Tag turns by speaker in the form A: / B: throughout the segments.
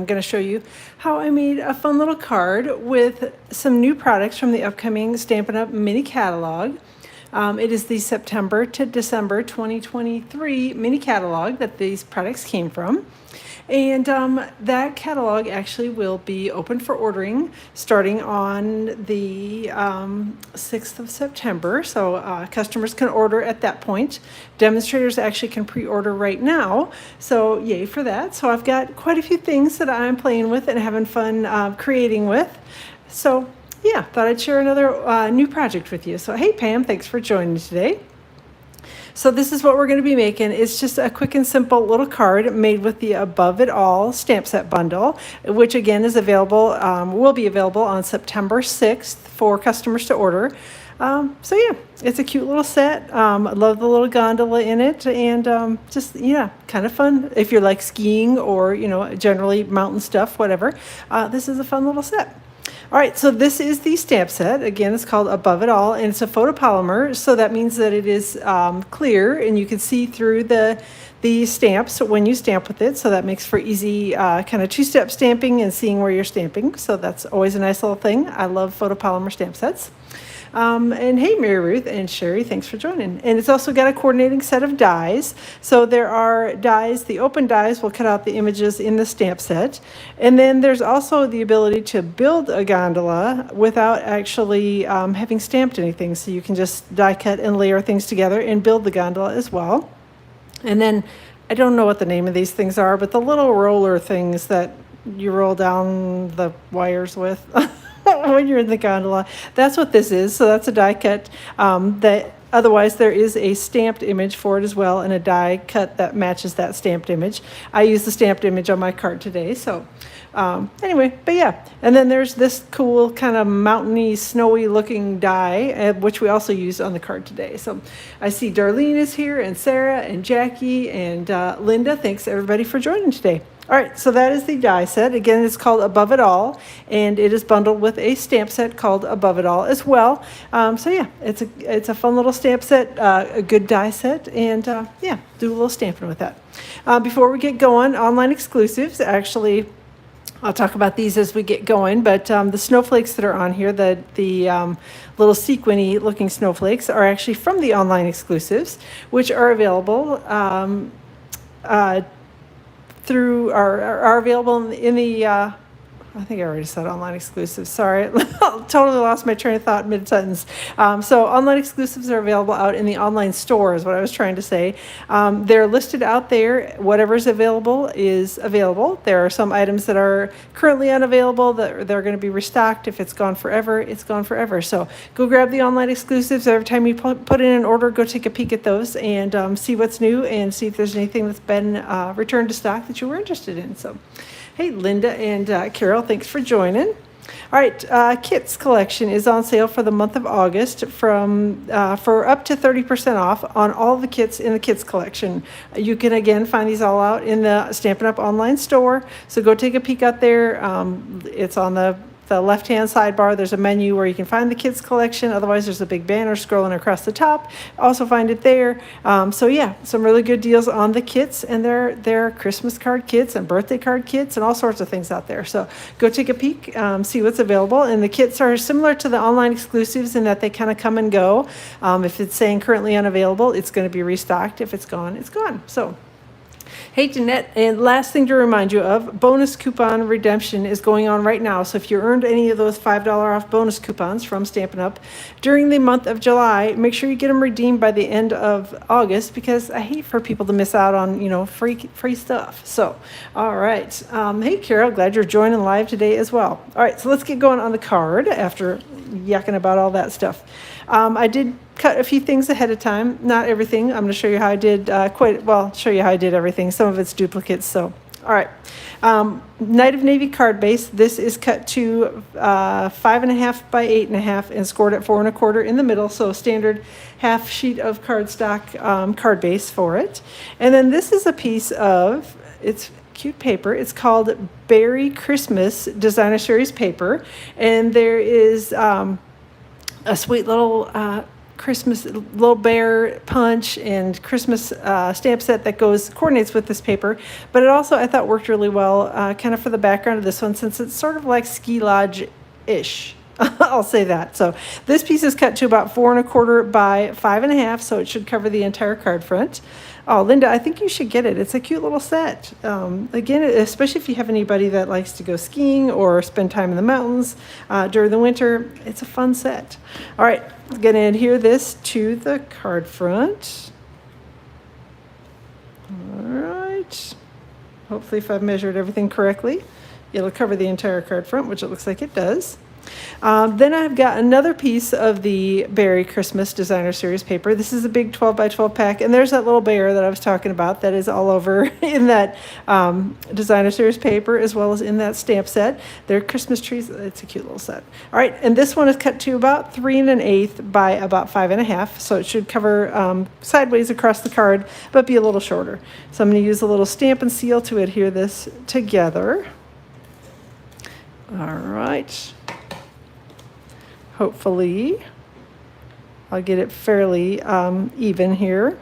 A: I'm going to show you how I made a fun little card with some new products from the upcoming Stampin' Up! Mini catalog. It is the September to December 2023 mini catalog that these products came from. And that catalog actually will be open for ordering starting on the 6th of September. So customers can order at that point. Demonstrators actually can pre-order right now. So yay for that. So I've got quite a few things that I'm playing with and having fun creating with. So yeah, thought I'd share another new project with you. So hey Pam, thanks for joining today. So this is what we're going to be making. It's just a quick and simple little card made with the Above It All stamp set bundle, which again is available, will be available on September 6th for customers to order. So yeah, it's a cute little set. I love the little gondola in it, and just, yeah, kind of fun. If you're like skiing or, you know, generally mountain stuff, whatever, this is a fun little set. All right, so this is the stamp set. Again, it's called Above It All, and it's a photopolymer, so that means that it is clear, and you can see through the stamps when you stamp with it, so that makes for easy kind of two-step stamping and seeing where you're stamping, so that's always a nice little thing. I love photopolymer stamp sets. And hey, Mary Ruth and Sherry, thanks for joining. And it's also got a coordinating set of dies. So there are dies, the open dies will cut out the images in the stamp set. And then there's also the ability to build a gondola without actually having stamped anything. So you can just die cut and layer things together and build the gondola as well. And then I don't know what the name of these things are, but the little roller things that you roll down the wires with. When you're in the gondola, that's what this is. So that's a die cut. That otherwise there is a stamped image for it as well, and a die cut that matches that stamped image. I used the stamped image on my card today. So anyway, but yeah, and then there's this cool kind of mountainy, snowy looking die, which we also used on the card today. So I see Darlene is here, and Sarah and Jackie and Linda. Thanks everybody for joining today. All right, so that is the die set. Again, it's called Above It All, and it is bundled with a stamp set called Above It All as well. So yeah, it's a fun little stamp set, a good die set, and yeah, do a little stamping with that. Before we get going, online exclusives. Actually, I'll talk about these as we get going, but the snowflakes that are on here, the little sequiny looking snowflakes, are actually from the online exclusives, which are available are available in the I think I already said online exclusives. Sorry, totally lost my train of thought mid-sentence. So online exclusives are available out in the online store is what I was trying to say. They're listed out there. Whatever's available is available. There are some items that are currently unavailable that they're going to be restocked. If it's gone forever, it's gone forever. So go grab the online exclusives. Every time you put in an order, go take a peek at those and see what's new and see if there's anything that's been returned to stock that you were interested in. So. Hey, Linda and Carol, thanks for joining. All right, Kits collection is on sale for the month of August for up to 30% off on all the kits in the Kits collection. You can, again, find these all out in the Stampin' Up! Online store. So go take a peek out there. It's on the left-hand sidebar. There's a menu where you can find the Kids collection. Otherwise, there's a big banner scrolling across the top. Also find it there. So yeah, some really good deals on the kits, and there are Christmas card kits and birthday card kits and all sorts of things out there. So go take a peek, see what's available. And the kits are similar to the online exclusives in that they kind of come and go. If it's saying currently unavailable, it's going to be restocked. If it's gone, it's gone. So. Hey, Jeanette, and last thing to remind you of, bonus coupon redemption is going on right now. So if you earned any of those $5 off bonus coupons from Stampin' Up! During the month of July, make sure you get them redeemed by the end of August, because I hate for people to miss out on, you know, free stuff. So, all right. Hey, Carol, glad you're joining live today as well. All right, so let's get going on the card after yakking about all that stuff. I did cut a few things ahead of time, not everything. I'm going to show you how I did show you how I did everything. Some of it's duplicates. So, all right. Night of Navy card base. This is cut to 5.5 by 8.5 and scored at 4 1/4 in the middle. So standard half sheet of cardstock card base for it. And then this is a piece of, it's cute paper. It's called Berry Christmas Designer Series paper. And there is a sweet little Christmas little bear punch and Christmas stamp set that coordinates with this paper, but it also I thought worked really well kind of for the background of this one, since it's sort of like ski lodge-ish. I'll say that. So this piece is cut to about 4¼ by 5½, so it should cover the entire card front. Oh, Linda, I think you should get it. It's a cute little set. Again, especially if you have anybody that likes to go skiing or spend time in the mountains during the winter, it's a fun set. All right, I'm going to adhere this to the card front. All right. Hopefully, if I've measured everything correctly, it'll cover the entire card front, which it looks like it does. Then I've got another piece of the Berry Christmas Designer Series paper. This is a big 12 by 12 pack, and there's that little bear that I was talking about that is all over in that Designer Series paper, as well as in that stamp set. They're Christmas trees. It's a cute little set. All right, and this one is cut to about 3 1/8 by about 5½, so it should cover sideways across the card, but be a little shorter. So I'm going to use a little Stampin' Seal to adhere this together. All right. Hopefully, I'll get it fairly even here.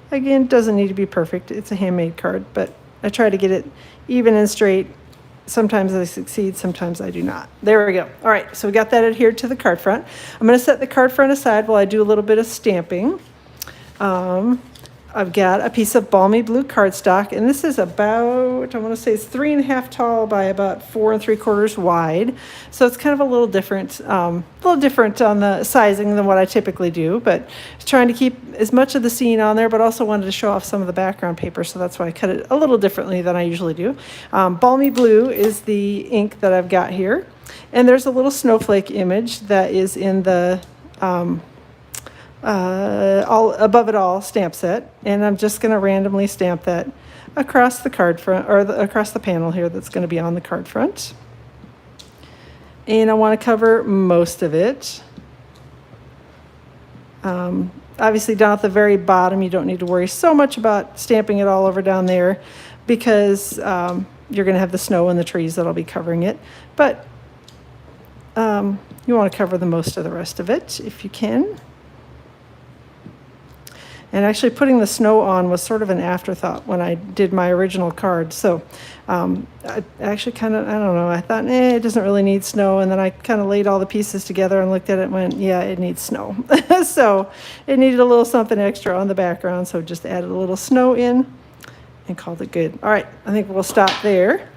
A: Again, it doesn't need to be perfect. It's a handmade card, but I try to get it even and straight. Sometimes I succeed, sometimes I do not. There we go. All right, so we got that adhered to the card front. I'm going to set the card front aside while I do a little bit of stamping. I've got a piece of balmy blue cardstock, and this is about, I want to say it's 3½ tall by about 4 3/4 wide. So it's kind of a little different on the sizing than what I typically do, but trying to keep as much of the scene on there, but also wanted to show off some of the background paper, so that's why I cut it a little differently than I usually do. Balmy blue is the ink that I've got here, and there's a little snowflake image that is in the all above it all stamp set, and I'm just going to randomly stamp that across the card front, or across the panel here that's going to be on the card front. And I want to cover most of it. Obviously down at the very bottom, you don't need to worry so much about stamping it all over down there, because you're going to have the snow and the trees that'll be covering it. But you want to cover the most of the rest of it if you can. And actually putting the snow on was sort of an afterthought when I did my original card. So I actually kind of, I don't know, I thought, it doesn't really need snow. And then I kind of laid all the pieces together and looked at it and went, yeah, it needs snow. So it needed a little something extra on the background. So just added a little snow in and called it good. All right, I think we'll stop there.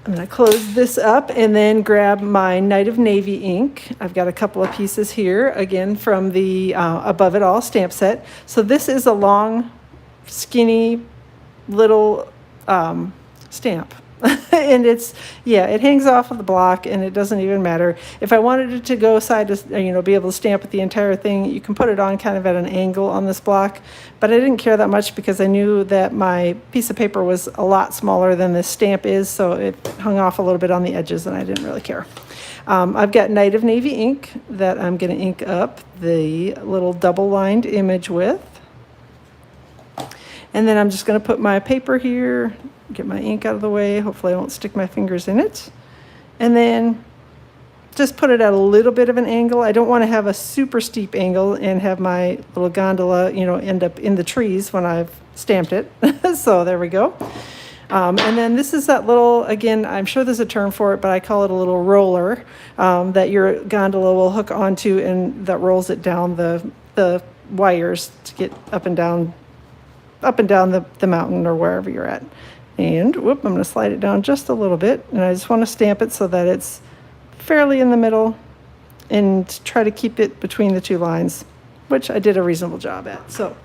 A: I'm going to close this up and then grab my Night of Navy ink. I've got a couple of pieces here, again, from the Above It All stamp set. So this is a long, skinny, little stamp. And it hangs off of the block, and it doesn't even matter. If I wanted it to go side to, be able to stamp with the entire thing, you can put it on kind of at an angle on this block. But I didn't care that much because I knew that my piece of paper was a lot smaller than this stamp is, so it hung off a little bit on the edges, and I didn't really care. I've got Night of Navy ink that I'm going to ink up the little double-lined image with. And then I'm just going to put my paper here, get my ink out of the way. Hopefully I won't stick my fingers in it. And then just put it at a little bit of an angle. I don't want to have a super steep angle and have my little gondola, end up in the trees when I've stamped it. So there we go. And then this is that little, again, I'm sure there's a term for it, but I call it a little roller that your gondola will hook onto, and that rolls it down the wires to get up and down the mountain or wherever you're at. And whoop, I'm going to slide it down just a little bit, and I just want to stamp it so that it's fairly in the middle and try to keep it between the two lines, which I did a reasonable job at. So,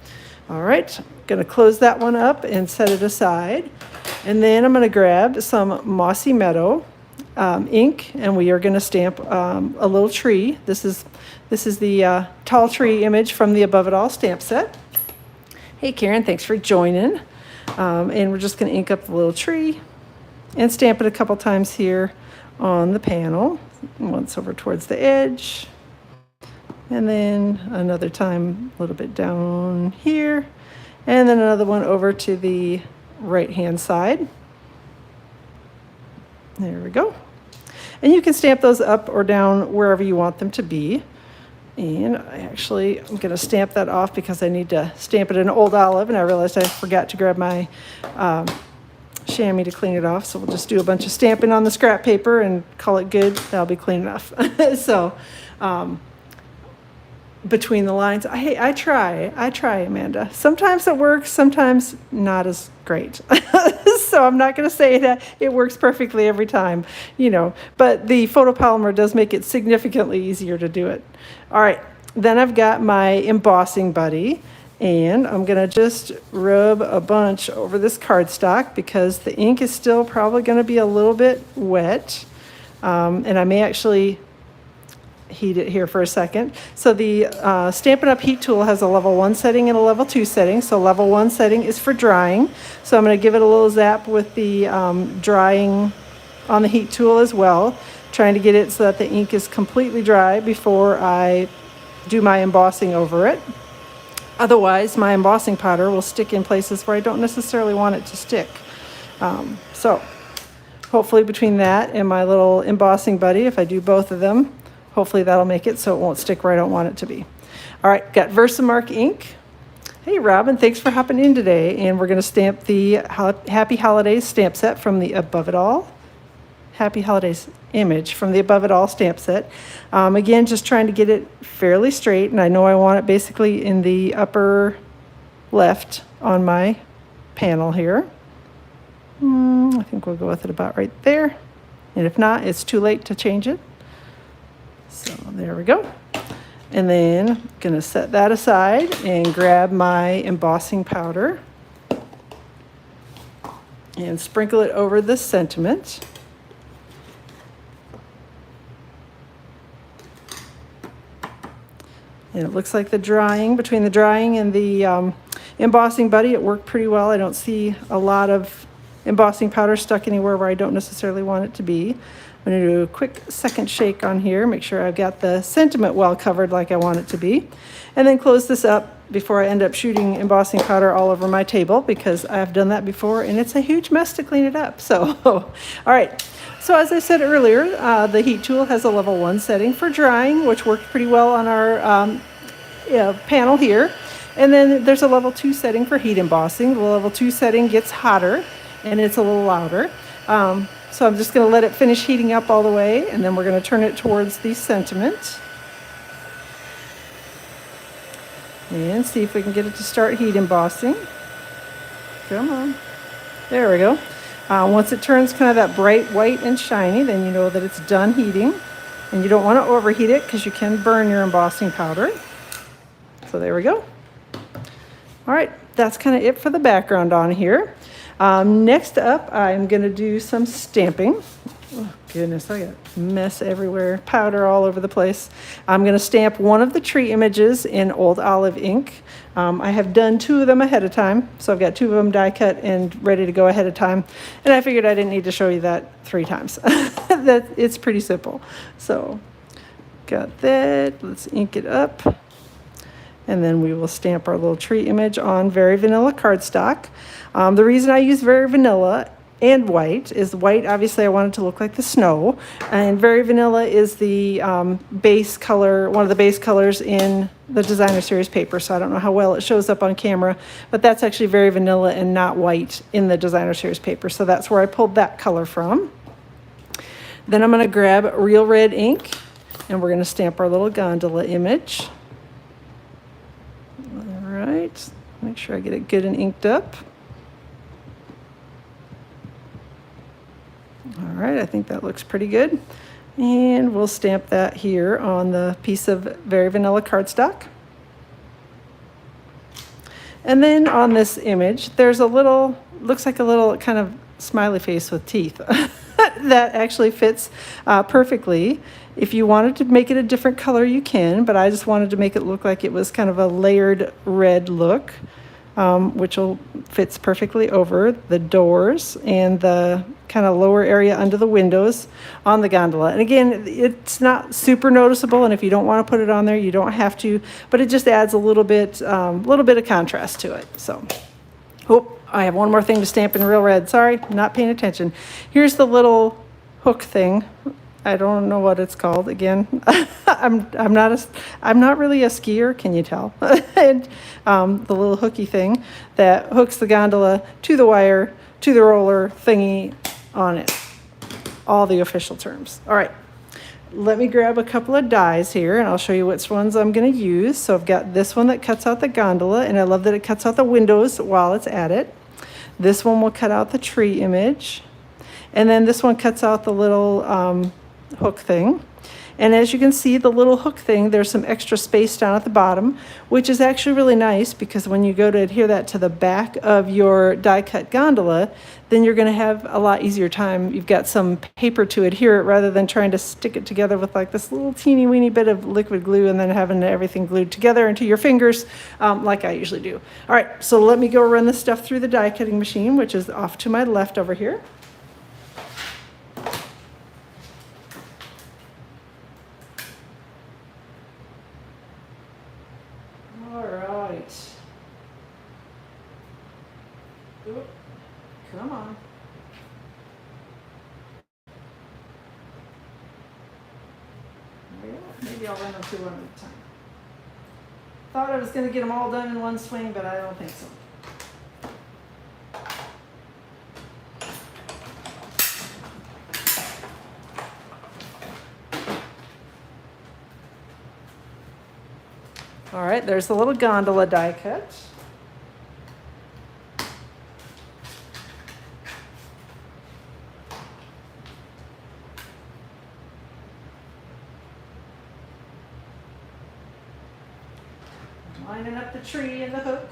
A: all right, I'm going to close that one up and set it aside. And then I'm going to grab some Mossy Meadow ink, and we are going to stamp a little tree. This is the tall tree image from the Above It All stamp set. Hey Karen, thanks for joining. And we're just going to ink up the little tree and stamp it a couple times here on the panel. Once over towards the edge, and then another time a little bit down here, and then another one over to the right hand side. There we go. And you can stamp those up or down wherever you want them to be. And I'm going to stamp that off because I need to stamp it in Old Olive, and I realized I forgot to grab my chamois to clean it off. So we'll just do a bunch of stamping on the scrap paper and call it good. That'll be clean enough. So between the lines, I try, Amanda. Sometimes it works, sometimes not as great. So I'm not going to say that it works perfectly every time, but the photopolymer does make it significantly easier to do it. All right, then I've got my embossing buddy, and I'm going to just rub a bunch over this cardstock because the ink is still probably going to be a little bit wet, and I may actually heat it here for a second. So the Stampin' Up! Heat tool has a level 1 setting and a level 2 setting. So level 1 setting is for drying. So I'm going to give it a little zap with the drying on the heat tool as well, trying to get it so that the ink is completely dry before I do my embossing over it. Otherwise, my embossing powder will stick in places where I don't necessarily want it to stick. So hopefully between that and my little embossing buddy, if I do both of them, hopefully that'll make it so it won't stick where I don't want it to be. All right, got Versamark ink. Hey, Robin, thanks for hopping in today. And we're going to stamp the Happy Holidays stamp set from the Above It All. Happy Holidays image from the Above It All stamp set. Again, just trying to get it fairly straight. And I know I want it basically in the upper left on my panel here. I think we'll go with it about right there. And if not, it's too late to change it. So there we go. And then I'm going to set that aside and grab my embossing powder and sprinkle it over the sentiment. And it looks like between the drying and the embossing buddy, it worked pretty well. I don't see a lot of embossing powder stuck anywhere where I don't necessarily want it to be. I'm going to do a quick second shake on here, make sure I've got the sentiment well covered like I want it to be, and then close this up before I end up shooting embossing powder all over my table, because I've done that before and it's a huge mess to clean it up. So, all right. So as I said earlier, the heat tool has a level 1 setting for drying, which worked pretty well on our panel here. And then there's a level 2 setting for heat embossing. The level 2 setting gets hotter and it's a little louder. So I'm just going to let it finish heating up all the way, and then we're going to turn it towards the sentiment. And see if we can get it to start heat embossing. Come on. There we go. Once it turns kind of that bright white and shiny, then you know that it's done heating. And you don't want to overheat it because you can burn your embossing powder. So there we go. All right, that's kind of it for the background on here. Next up, I'm going to do some stamping. Oh, goodness, I got mess everywhere, powder all over the place. I'm going to stamp one of the tree images in Old Olive ink. I have done 2 of them ahead of time, so I've got 2 of them die cut and ready to go ahead of time. And I figured I didn't need to show you that 3 times. It's pretty simple. So, got that. Let's ink it up. And then we will stamp our little tree image on Very Vanilla cardstock. The reason I use Very Vanilla and white is white, obviously I want it to look like the snow. And Very Vanilla is the base color, one of the base colors in the Designer Series paper. So I don't know how well it shows up on camera, but that's actually Very Vanilla and not white in the Designer Series paper. So that's where I pulled that color from. Then I'm going to grab Real Red ink and we're going to stamp our little gondola image. All right, make sure I get it good and inked up. All right, I think that looks pretty good. And we'll stamp that here on the piece of Very Vanilla cardstock. And then on this image, there's a little, looks like a little kind of smiley face with teeth that actually fits perfectly. If you wanted to make it a different color, you can, but I just wanted to make it look like it was kind of a layered red look, which fits perfectly over the doors and the kind of lower area under the windows on the gondola. And again, it's not super noticeable, and if you don't want to put it on there, you don't have to, but it just adds a little bit of contrast to it. So, oh, I have one more thing to stamp in Real Red. Sorry, not paying attention. Here's the little hook thing I don't know what it's called again. I'm not really a skier, can you tell? And the little hooky thing that hooks the gondola to the wire, to the roller thingy on it. All the official terms. All right. Let me grab a couple of dies here and I'll show you which ones I'm going to use. So I've got this one that cuts out the gondola, and I love that it cuts out the windows while it's at it. This one will cut out the tree image. And then this one cuts out the little hook thing. And as you can see, the little hook thing, there's some extra space down at the bottom, which is actually really nice because when you go to adhere that to the back of your die cut gondola, then you're going to have a lot easier time. You've got some paper to adhere it rather than trying to stick it together with like this little teeny weeny bit of liquid glue and then having everything glued together into your fingers like I usually do. All right, so let me go run this stuff through the die cutting machine, which is off to my left over here. Oop, come on. Maybe I'll run them through one at a time. Thought I was going to get them all done in one swing, but I don't think so. All right, there's the little gondola die cut. Lining up the tree and the hook.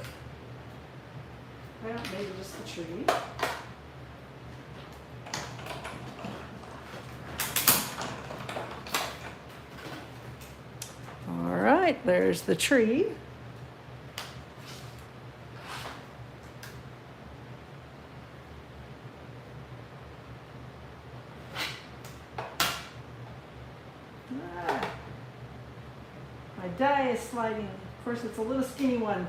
A: Well, maybe just the tree. All right, there's the tree. My die is sliding. Of course, it's a little skinny one.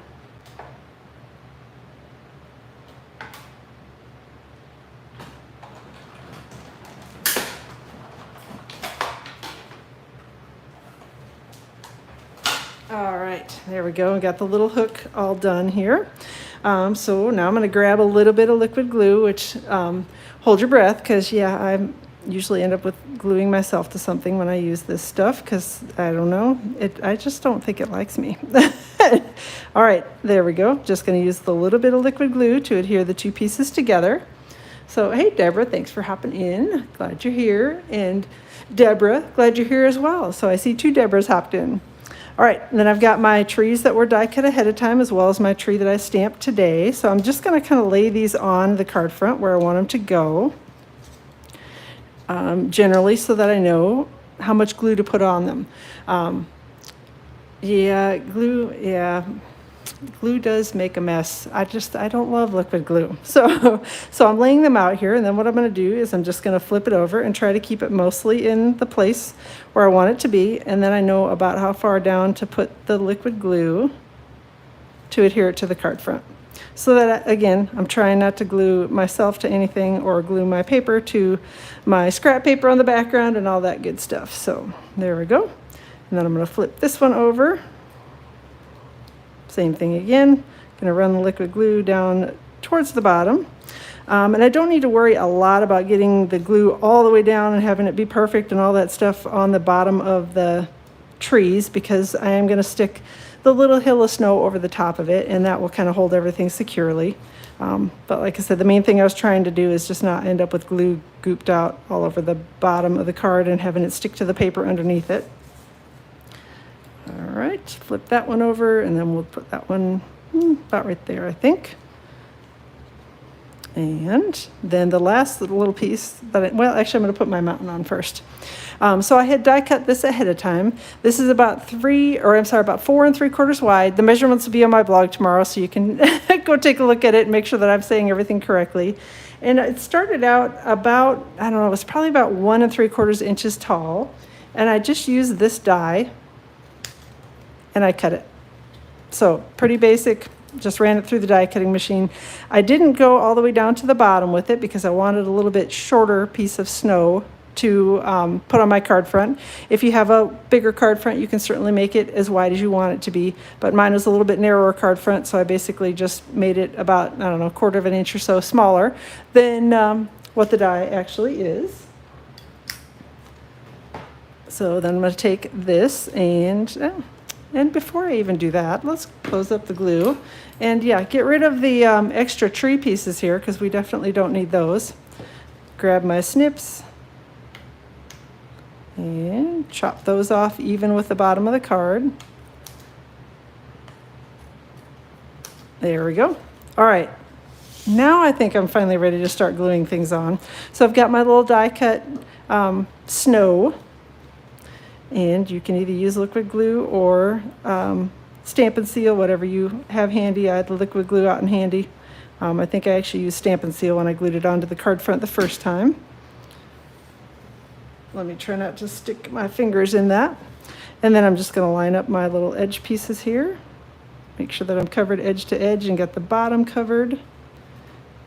A: All right, there we go. We got the little hook all done here. So now I'm going to grab a little bit of liquid glue, which hold your breath, because yeah, I usually end up with gluing myself to something when I use this stuff, because I don't know, I just don't think it likes me. All right, there we go. Just going to use the little bit of liquid glue to adhere the two pieces together. So, hey, Deborah, thanks for hopping in. Glad you're here. And Deborah, glad you're here as well. So I see two Deborahs hopped in. All right, and then I've got my trees that were die cut ahead of time, as well as my tree that I stamped today. So I'm just going to kind of lay these on the card front where I want them to go, generally, so that I know how much glue to put on them. Glue does make a mess. I don't love liquid glue. So I'm laying them out here, and then what I'm going to do is I'm just going to flip it over and try to keep it mostly in the place where I want it to be, and then I know about how far down to put the liquid glue to adhere it to the card front. So that, again, I'm trying not to glue myself to anything or glue my paper to my scrap paper on the background and all that good stuff. So there we go. And then I'm going to flip this one over. Same thing again. Going to run the liquid glue down towards the bottom. And I don't need to worry a lot about getting the glue all the way down and having it be perfect and all that stuff on the bottom of the trees, because I am going to stick the little hill of snow over the top of it, and that will kind of hold everything securely. But like I said, the main thing I was trying to do is just not end up with glue gooped out all over the bottom of the card and having it stick to the paper underneath it. All right, flip that one over, and then we'll put that one about right there, I think. And then the last little piece well, actually, I'm going to put my mountain on first. So I had die cut this ahead of time. This is about 4 3/4 wide. The measurements will be on my blog tomorrow, so you can go take a look at it and make sure that I'm saying everything correctly. And it started out about, I don't know, it was probably about 1 3/4 inches tall. And I just used this die and I cut it. So pretty basic. Just ran it through the die cutting machine. I didn't go all the way down to the bottom with it because I wanted a little bit shorter piece of snow to put on my card front. If you have a bigger card front, you can certainly make it as wide as you want it to be, but mine was a little bit narrower card front, so I basically just made it about, I don't know, 1/4 of an inch or so smaller than what the die actually is. So then I'm going to take this and before I even do that, let's close up the glue and yeah, get rid of the extra tree pieces here because we definitely don't need those. Grab my snips and chop those off even with the bottom of the card. There we go. All right, now I think I'm finally ready to start gluing things on. So I've got my little die cut snow, and you can either use liquid glue or Stampin' Seal, whatever you have handy. I had the liquid glue out in handy. I think I actually used Stampin' Seal when I glued it onto the card front the first time. Let me try not to stick my fingers in that. And then I'm just going to line up my little edge pieces here. Make sure that I'm covered edge to edge and got the bottom covered.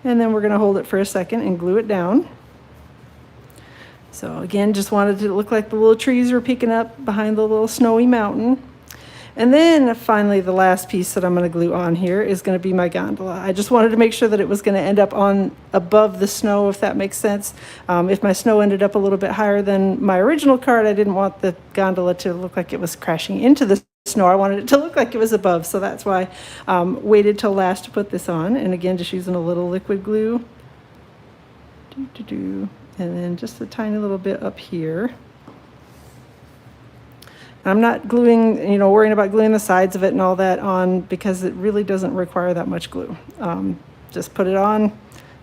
A: And then we're going to hold it for a second and glue it down. So again, just wanted it to look like the little trees were peeking up behind the little snowy mountain. And then finally, the last piece that I'm going to glue on here is going to be my gondola. I just wanted to make sure that it was going to end up on above the snow, if that makes sense. If my snow ended up a little bit higher than my original card, I didn't want the gondola to look like it was crashing into the snow. I wanted it to look like it was above, so that's why I waited till last to put this on. And again, just using a little liquid glue. And then just a tiny little bit up here. I'm not gluing, worrying about gluing the sides of it and all that on because it really doesn't require that much glue. Just put it on,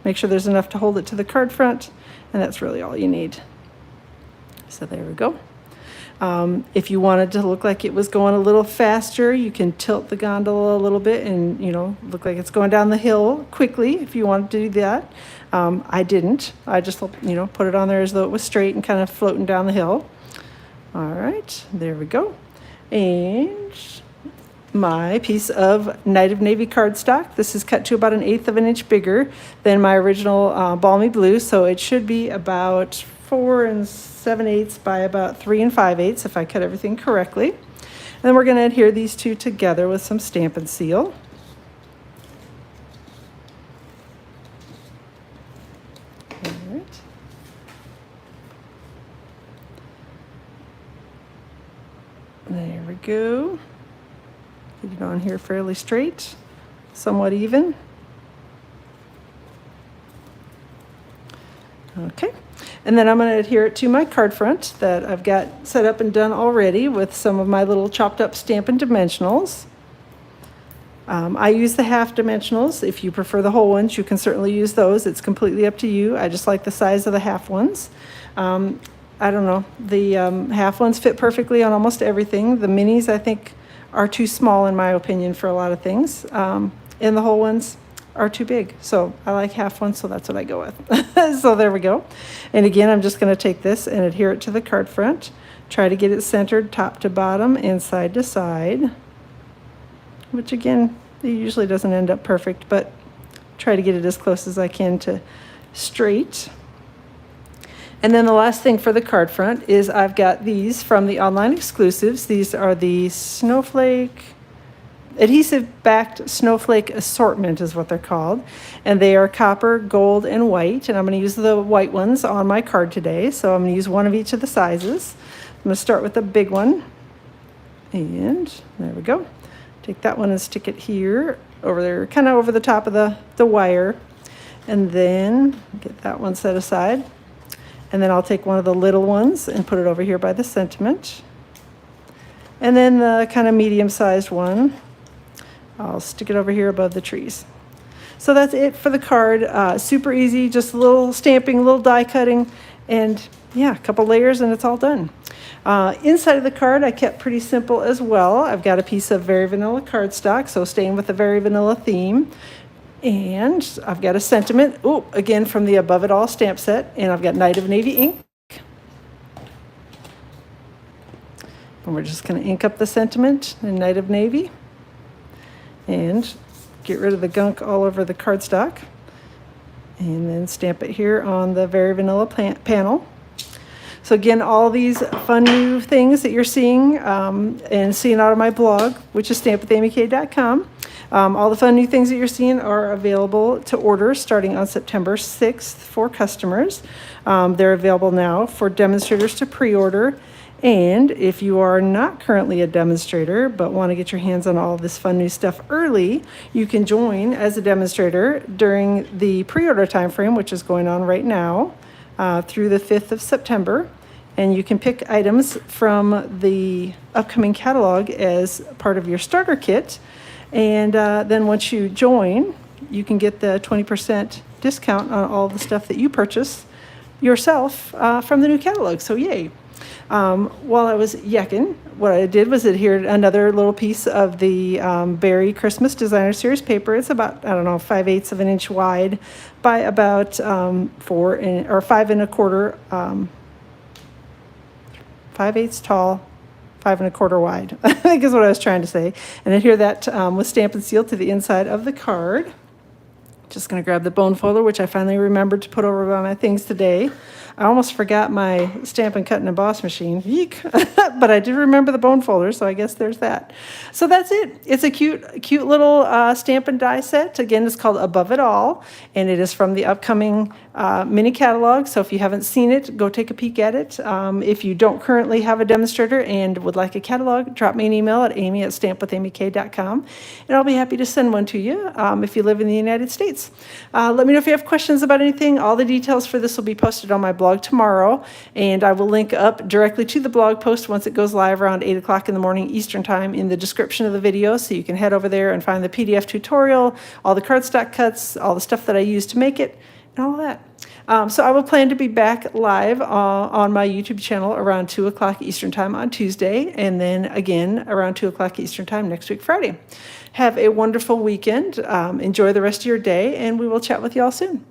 A: make sure there's enough to hold it to the card front, and that's really all you need. So there we go. If you wanted to look like it was going a little faster, you can tilt the gondola a little bit and, look like it's going down the hill quickly if you wanted to do that. I didn't. I just, put it on there as though it was straight and kind of floating down the hill. All right, there we go. And my piece of Night of Navy cardstock. This is cut to about 1/8 of an inch bigger than my original Balmy Blue, so it should be about 4 7/8 by about 3 5/8 if I cut everything correctly. And then we're going to adhere these two together with some Stampin' Seal. There we go. Get it on here fairly straight, somewhat even. Okay, and then I'm going to adhere it to my card front that I've got set up and done already with some of my little chopped up Stampin' dimensionals. I use the half dimensionals. If you prefer the whole ones, you can certainly use those. It's completely up to you. I just like the size of the half ones. I don't know, the half ones fit perfectly on almost everything. The minis, I think, are too small in my opinion for a lot of things. And the whole ones are too big. So I like half ones, so that's what I go with. So there we go. And again, I'm just going to take this and adhere it to the card front. Try to get it centered top to bottom and side to side. Which again, it usually doesn't end up perfect, but try to get it as close as I can to straight. And then the last thing for the card front is I've got these from the online exclusives. These are the adhesive backed snowflake assortment is what they're called. And they are copper, gold, and white. And I'm going to use the white ones on my card today. So I'm going to use one of each of the sizes. I'm going to start with the big one. And there we go. Take that one and stick it here over there, kind of over the top of the wire. And then get that one set aside. And then I'll take one of the little ones and put it over here by the sentiment. And then the kind of medium-sized one, I'll stick it over here above the trees. So that's it for the card. Super easy, just a little stamping, a little die cutting, and yeah, a couple layers and it's all done. Inside of the card, I kept pretty simple as well. I've got a piece of Very Vanilla cardstock, so staying with the Very Vanilla theme. And I've got a sentiment, again from the Above It All stamp set, and I've got Night of Navy ink. And we're just going to ink up the sentiment in Night of Navy and get rid of the gunk all over the cardstock. And then stamp it here on the Very Vanilla panel. So again, all these fun new things that you're seeing and seeing out of my blog, which is stampwithamyk.com. All the fun new things that you're seeing are available to order starting on September 6th for customers. They're available now for demonstrators to pre-order. And if you are not currently a demonstrator but want to get your hands on all this fun new stuff early, you can join as a demonstrator during the pre-order time frame, which is going on right now through the 5th of September. And you can pick items from the upcoming catalog as part of your starter kit. And then once you join, you can get the 20% discount on all the stuff that you purchase yourself from the new catalog. So yay. While I was yakking, what I did was adhere another little piece of the Berry Christmas Designer Series paper. It's about, 5/8 of an inch wide by about 5 1/4, 5/8 tall, 5 1/4 wide, I think is what I was trying to say. And adhere that with Stampin' Seal to the inside of the card. Just going to grab the bone folder, which I finally remembered to put over by my things today. I almost forgot my Stampin' Cut and Emboss machine. Yeek. But I did remember the bone folder, so I guess there's that. So that's it. It's a cute little Stampin' die set. Again, it's called Above It All, and it is from the upcoming mini catalog. So if you haven't seen it, go take a peek at it. If you don't currently have a demonstrator and would like a catalog, drop me an email at amy@stampwithamyk.com, and I'll be happy to send one to you if you live in the United States. Let me know if you have questions about anything. All the details for this will be posted on my blog tomorrow, and I will link up directly to the blog post once it goes live around 8 o'clock in the morning Eastern time in the description of the video, so you can head over there and find the PDF tutorial, all the cardstock cuts, all the stuff that I use to make it, and all that. So I will plan to be back live on my YouTube channel around 2 o'clock Eastern time on Tuesday, and then again around 2 o'clock Eastern time next week, Friday. Have a wonderful weekend. Enjoy the rest of your day, and we will chat with you all soon.